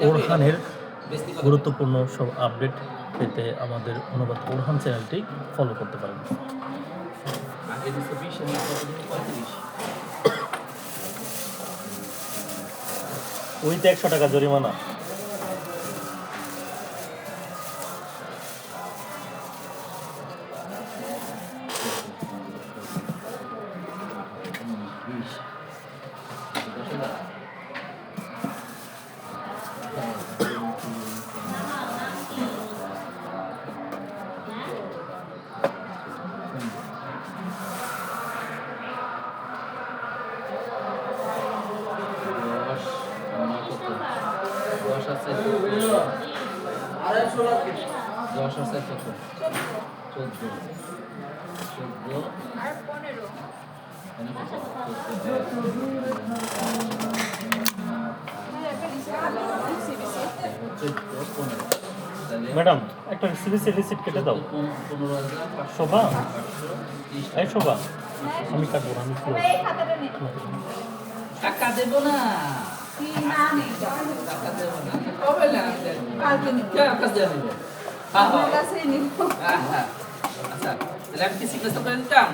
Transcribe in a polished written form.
ওরহানের গুরুত্বপূর্ণ সব আপডেট পেতে আমাদের অনুবাদ ওরহান চ্যানেলটি ফলো করতে পারেন। ওইতে 100 টাকা জরিমানা। ম্যাডাম একটা রিসিট কেটে দাও। শোভা, এই শোভা, আমি কাটবো, আমি টাকা দেবো না, টাকা দেবো না, কবে না আচ্ছা, তাহলে আমি কি সিগনেচার করে নিতাম।